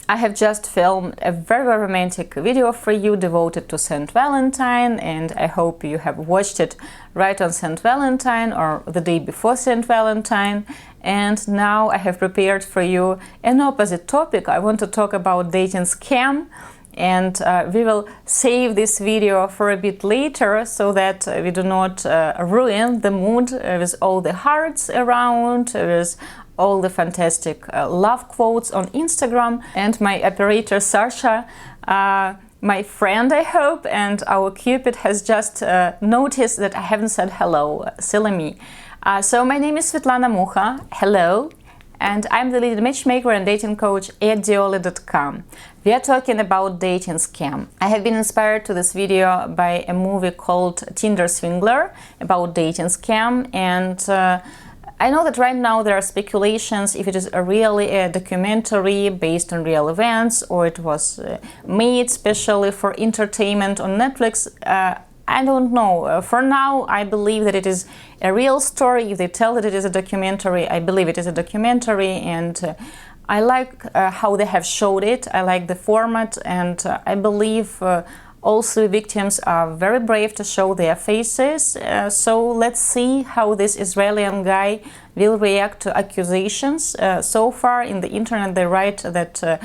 I have just filmed a very romantic video for you devoted to St. Valentine, and I hope you have watched it right on St. Valentine or the day before St. Valentine. And now I have prepared for you an opposite topic. I want to talk about dating scam, and we will save this video for a bit later so that we do not ruin the mood with all the hearts around, with all the fantastic love quotes on Instagram. And my operator Sasha, my friend I hope, and our Cupid has just noticed that I haven't said hello. Silly me. So my name is Svetlana Mucha. Hello. And I'm the lead matchmaker and dating coach at Diolli.com. We are talking about dating scam. I have been inspired to this video by a movie called Tinder Swindler about dating scam, and I know that right now there are speculations if it is really a documentary based on real events or it was made specially for entertainment on Netflix. I don't know. For now, I believe that it is a real story. If they tell that it is a documentary, I believe it is a documentary, and I like how they have showed it. I like the format, and I believe also victims are very brave to show their faces. So let's see how this Israeli guy will react to accusations. So far in the internet they write that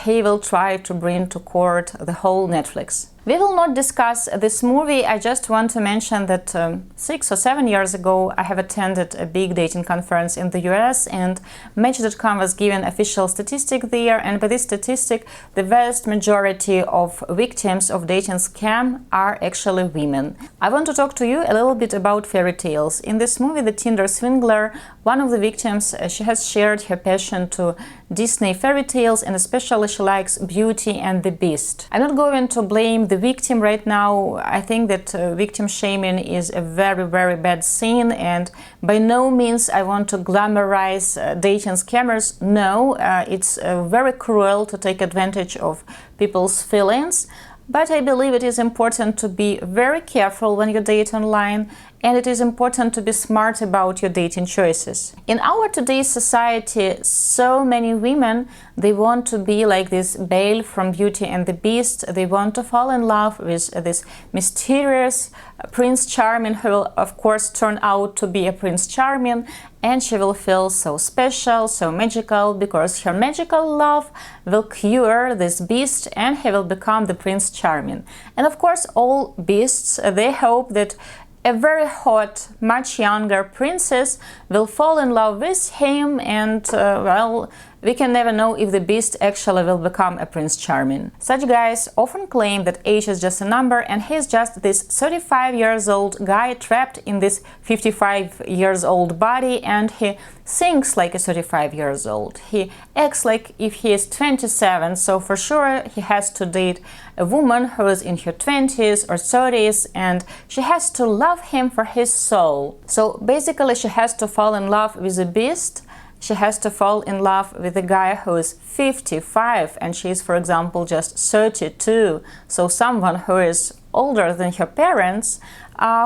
he will try to bring to court the whole Netflix. We will not discuss this movie. I just want to mention that 6 or 7 years ago I have attended a big dating conference in the US, and Match.com was given official statistic there, and by this statistic the vast majority of victims of dating scam are actually women. I want to talk to you a little bit about fairy tales. In this movie, the Tinder Swindler, one of the victims, she has shared her passion to Disney fairy tales, and especially she likes Beauty and the Beast. I'm not going to blame the victim right now. I think that victim shaming is a very bad sin, and by no means I want to glamorize dating scammers. No, it's very cruel to take advantage of people's feelings. But I believe it is important to be very careful when you date online, and it is important to be smart about your dating choices. In our today's society, so many women, they want to be like this Belle from Beauty and the Beast. They want to fall in love with this mysterious Prince Charming, who will of course turn out to be a Prince Charming, and she will feel so special, so magical, because her magical love will cure this beast and he will become the Prince Charming. And of course all beasts, they hope that a very hot, much younger princess will fall in love with him, and well, we can never know if the beast actually will become a Prince Charming. Such guys often claim that age is just a number, and he's just this 35 years old guy trapped in this 55 years old body, and he thinks like a 35 years old. He acts like if he is 27, so for sure he has to date a woman who is in her 20s or 30s, and she has to love him for his soul. So basically she has to fall in love with a beast. She has to fall in love with a guy who is 55 and she is, for example, just 32. So someone who is older than her parents,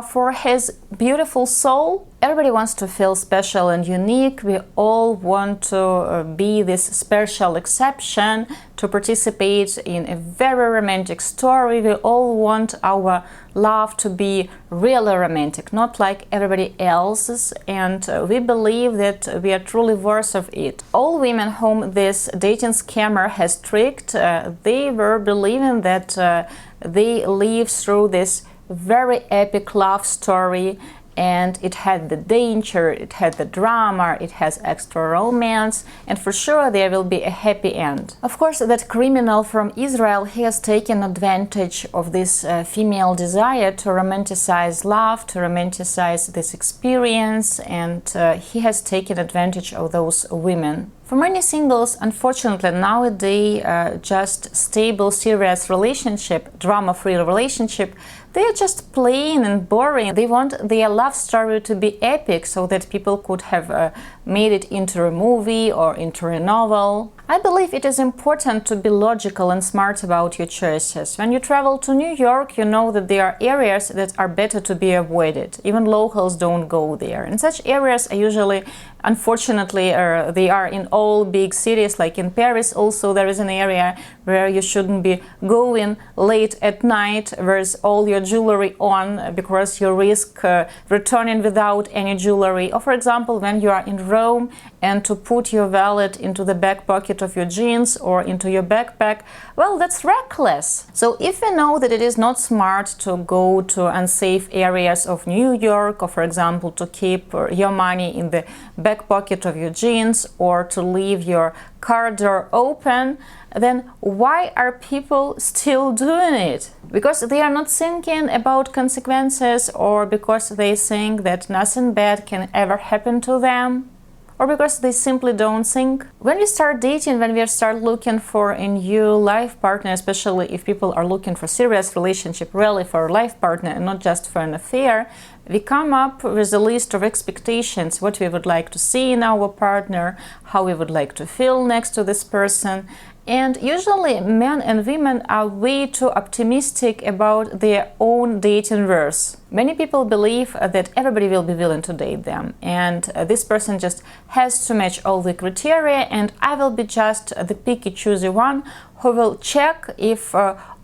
for his beautiful soul. Everybody wants to feel special and unique. We all want to be this special exception, to participate in a very romantic story. We all want our love to be really romantic, not like everybody else's, and we believe that we are truly worth of it. All women whom this dating scammer has tricked, they were believing that they live through this very epic love story, and it had the danger, it had the drama, it has extra romance, and for sure there will be a happy end. Of course, that criminal from Israel, he has taken advantage of this female desire to romanticize love, to romanticize this experience, and he has taken advantage of those women. For many singles, unfortunately, nowadays, just stable, serious relationship, drama-free relationship, they are just plain and boring. They want their love story to be epic so that people could have made it into a movie or into a novel. I believe it is important to be logical and smart about your choices. When you travel to New York, you know that there are areas that are better to be avoided. Even locals don't go there. And such areas are usually, unfortunately, they are in all big cities. Like in Paris also there is an area where you shouldn't be going late at night with all your jewelry on, because you risk returning without any jewelry. Or for example, when you are in Rome and to put your wallet into the back pocket of your jeans or into your backpack, well, that's reckless. So if you know that it is not smart to go to unsafe areas of New York, or for example to keep your money in the back pocket of your jeans or to leave your car door open, then why are people still doing it? Because they are not thinking about consequences, or because they think that nothing bad can ever happen to them, or because they simply don't think. When we start dating, when we start looking for a new life partner, especially if people are looking for serious relationship, really for a life partner and not just for an affair, we come up with a list of expectations, what we would like to see in our partner, how we would like to feel next to this person. And usually men and women are way too optimistic about their own dating worth. Many people believe that everybody will be willing to date them, and this person just has to match all the criteria, and I will be just the picky choosy one who will check if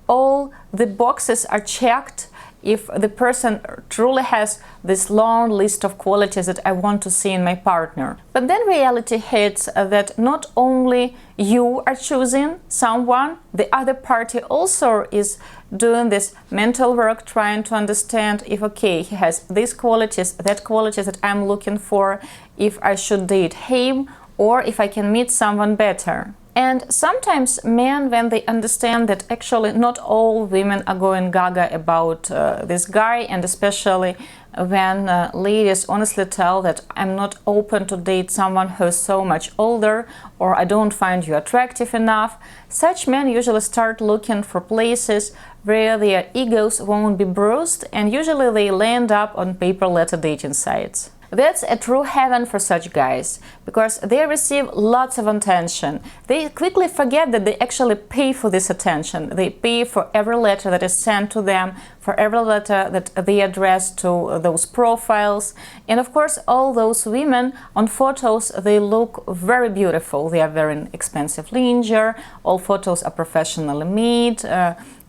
all the boxes are checked, if the person truly has this long list of qualities that I want to see in my partner. But then reality hits that not only you are choosing someone, the other party also is doing this mental work, trying to understand if, okay, he has these qualities that I'm looking for, if I should date him or if I can meet someone better. And sometimes men, when they understand that actually not all women are going gaga about this guy, and especially when ladies honestly tell that I'm not open to date someone who's so much older, or I don't find you attractive enough, such men usually start looking for places where their egos won't be bruised, and usually they land up on paper letter dating sites. That's a true heaven for such guys, because they receive lots of attention. They quickly forget that they actually pay for this attention. They pay for every letter that is sent to them, for every letter that they address to those profiles. And of course, all those women on photos, they look very beautiful. They are wearing expensive lingerie, all photos are professionally made.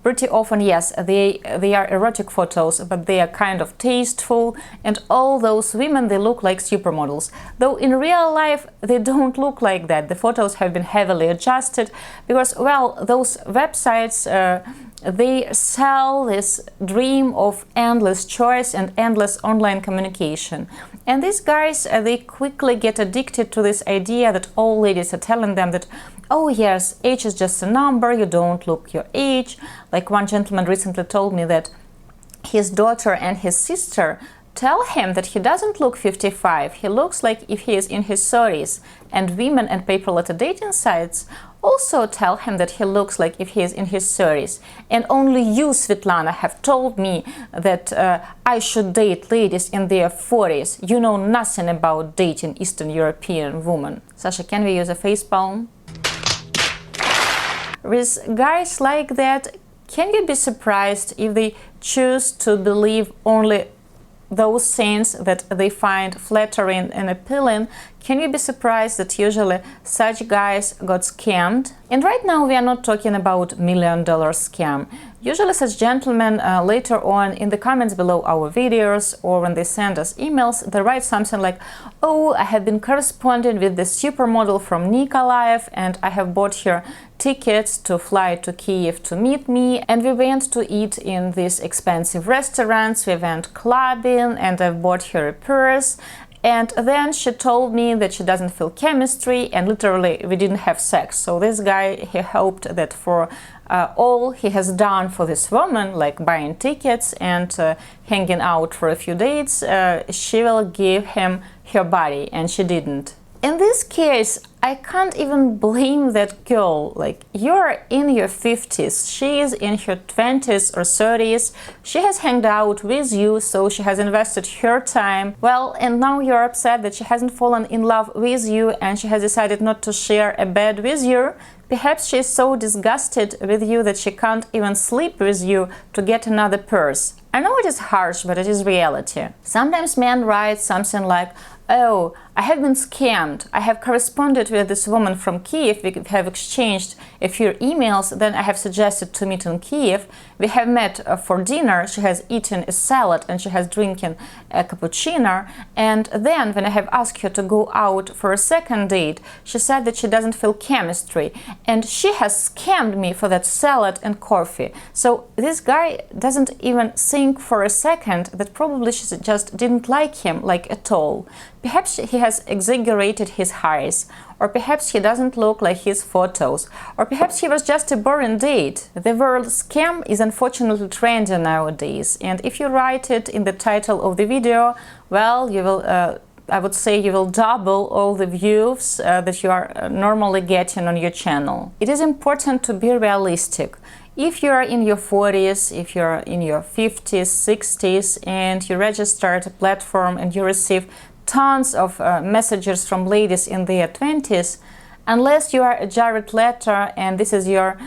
Pretty often, yes, they are erotic photos, but they are kind of tasteful, and all those women, they look like supermodels. Though in real life, they don't look like that. The photos have been heavily adjusted because, well, those websites, they sell this dream of endless choice and endless online communication. And these guys, they quickly get addicted to this idea that all ladies are telling them that, oh yes, age is just a number, you don't look your age. Like one gentleman recently told me that his daughter and his sister tell him that he doesn't look 55, he looks like if he is in his 30s. And women and paper letter dating sites also tell him that he looks like if he is in his 30s. And only you, Svetlana, have told me that I should date ladies in their 40s. You know nothing about dating Eastern European women. Sasha, can we use a facepalm? With guys like that, can you be surprised if they choose to believe only those things that they find flattering and appealing? Can you be surprised that usually such guys got scammed? And right now we are not talking about $1 million scam. Usually such gentlemen later on in the comments below our videos, or when they send us emails, they write something like, oh, I have been corresponding with the supermodel from Nikolaev, and I have bought her tickets to fly to Kiev to meet me, and we went to eat in these expensive restaurants, we went clubbing, and I bought her a purse. And then she told me that she doesn't feel chemistry, and literally we didn't have sex. So this guy, he hoped that for all he has done for this woman, like buying tickets and hanging out for a few dates, she will give him her body, and she didn't. In this case, I can't even blame that girl. Like, you're in your 50s, she is in her 20s or 30s, she has hanged out with you, so she has invested her time. Well, and now you're upset that she hasn't fallen in love with you and she has decided not to share a bed with you. Perhaps she is so disgusted with you that she can't even sleep with you to get another purse. I know it is harsh, but it is reality. Sometimes men write something like, "Oh, I have been scammed. I have corresponded with this woman from Kiev. We have exchanged a few emails. Then I have suggested to meet in Kiev. We have met for dinner. She has eaten a salad and she has drinking a cappuccino. And then when I have asked her to go out for a second date, she said that she doesn't feel chemistry. And she has scammed me for that salad and coffee." So this guy doesn't even think for a second that probably she just didn't like him, like at all. Perhaps he has exaggerated his height, or perhaps he doesn't look like his photos, or perhaps he was just a boring date. The word scam is unfortunately trendy nowadays, and if you write it in the title of the video, well, you will I would say you will double all the views that you are normally getting on your channel. It is important to be realistic. If you are in your 40s, if you're in your 50s, 60s, and you register at a platform and you receive tons of messages from ladies in their 20s, unless you are a Jared Leto and this is your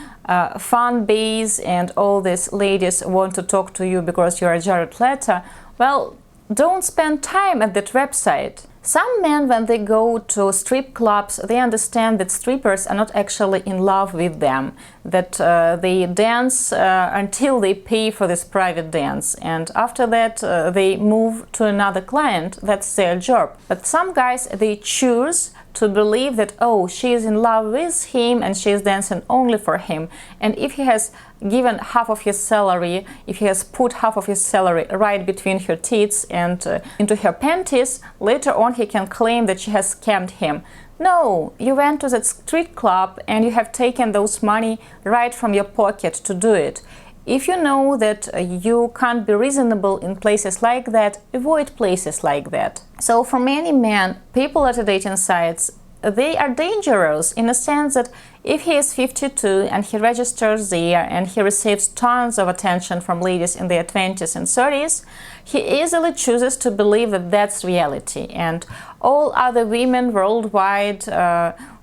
fan base and all these ladies want to talk to you because you are Jared Leto, well, don't spend time at that website. Some men, when they go to strip clubs, they understand that strippers are not actually in love with them, that they dance until they pay for this private dance, and after that they move to another client. That's their job. But some guys, they choose to believe that, oh, she is in love with him and she is dancing only for him. And if he has given half of his salary, if he has put half of his salary right between her tits and into her panties, later on he can claim that she has scammed him. No, you went to that street club and you have taken those money right from your pocket to do it. If you know that you can't be reasonable in places like that, avoid places like that. So for many men, people at the dating sites, they are dangerous in a sense that if he is 52 and he registers there and he receives tons of attention from ladies in their 20s and 30s, he easily chooses to believe that that's reality. And all other women worldwide,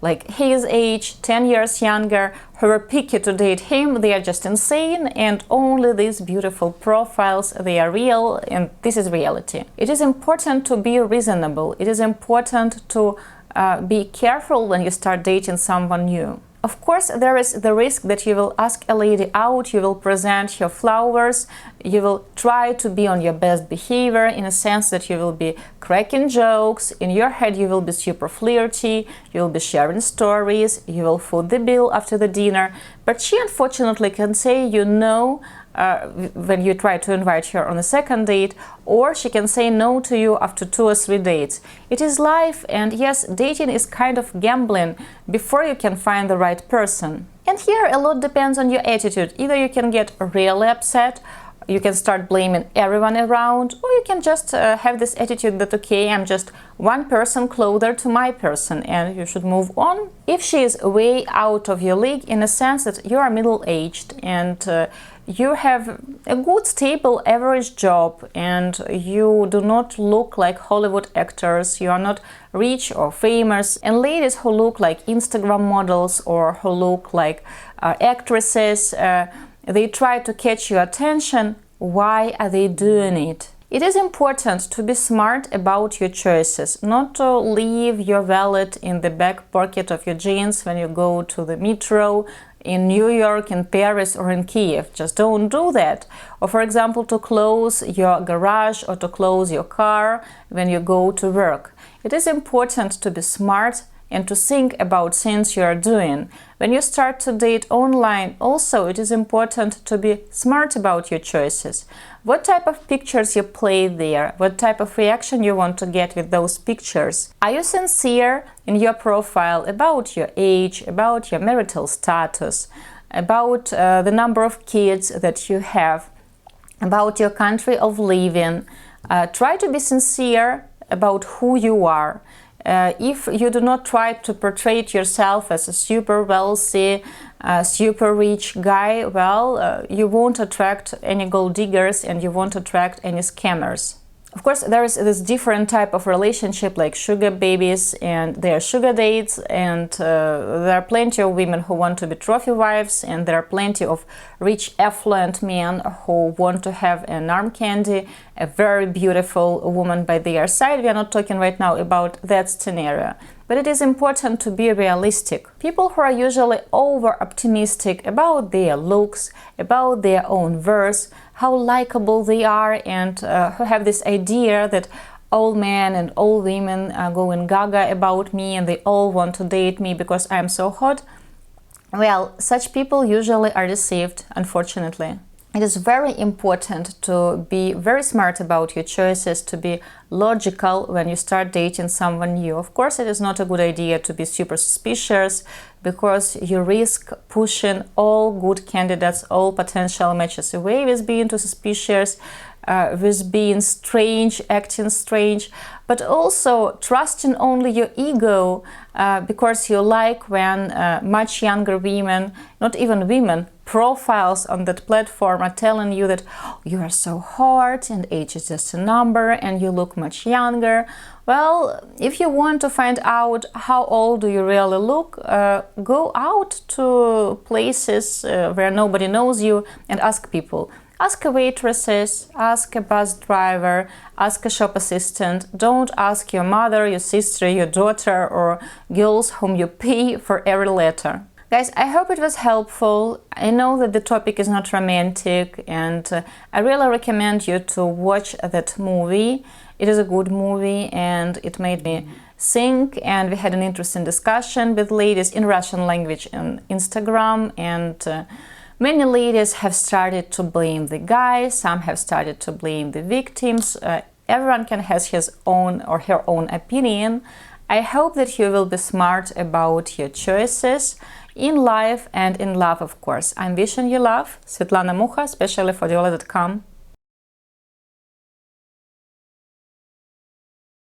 like his age, 10 years younger, who are picky to date him, they are just insane, and only these beautiful profiles, they are real, and this is reality. It is important to be reasonable. It is important to be careful when you start dating someone new. Of course, there is the risk that you will ask a lady out, you will present her flowers, you will try to be on your best behavior in a sense that you will be cracking jokes, in your head you will be super flirty, you will be sharing stories, you will foot the bill after the dinner, but she unfortunately can say no when you try to invite her on a second date, or she can say no to you after 2 or 3 dates. It is life, and yes, dating is kind of gambling before you can find the right person. And here a lot depends on your attitude. Either you can get really upset, you can start blaming everyone around, or you can just have this attitude that, okay, I'm just one person closer to my person and you should move on. If she is way out of your league in a sense that you are middle-aged and you have a good, stable, average job and you do not look like Hollywood actors, you are not rich or famous, and ladies who look like Instagram models or who look like actresses, they try to catch your attention. Why are they doing it? It is important to be smart about your choices, not to leave your wallet in the back pocket of your jeans when you go to the metro in New York, in Paris, or in Kiev. Just don't do that. Or, for example, to close your garage or to close your car when you go to work. It is important to be smart and to think about things you are doing. When you start to date online, also it is important to be smart about your choices. What type of pictures you play there? What type of reaction you want to get with those pictures? Are you sincere in your profile about your age, about your marital status, about the number of kids that you have, about your country of living? Try to be sincere about who you are. If you do not try to portray yourself as a super wealthy, super rich guy, well, you won't attract any gold diggers and you won't attract any scammers. Of course, there is this different type of relationship like sugar babies and their sugar dates, and there are plenty of women who want to be trophy wives, and there are plenty of rich affluent men who want to have an arm candy, a very beautiful woman by their side. We are not talking right now about that scenario. But it is important to be realistic. People who are usually over-optimistic about their looks, about their own worth, how likable they are, and who have this idea that all men and all women are going gaga about me and they all want to date me because I'm so hot. Well, such people usually are deceived, unfortunately. It is very important to be very smart about your choices, to be logical when you start dating someone new. Of course, it is not a good idea to be super suspicious, because you risk pushing all good candidates, all potential matches away with being too suspicious, with being strange, acting strange, but also trusting only your ego, because you like when much younger women, not even women, profiles on that platform are telling you that you are so hot and age is just a number and you look much younger. Well, if you want to find out how old do you really look, go out to places where nobody knows you and ask people. Ask a waitresses, ask a bus driver, ask a shop assistant. Don't ask your mother, your sister, your daughter, or girls whom you pay for every letter. Guys, I hope it was helpful. I know that the topic is not romantic, and I really recommend you to watch that movie. It is a good movie and it made me think, and we had an interesting discussion with ladies in Russian language on Instagram, and many ladies have started to blame the guy, some have started to blame the victims. Everyone can have his own or her own opinion. I hope that you will be smart about your choices in life and in love, of course. I'm wishing you love. Svetlana Mucha, especially for Diolli.com.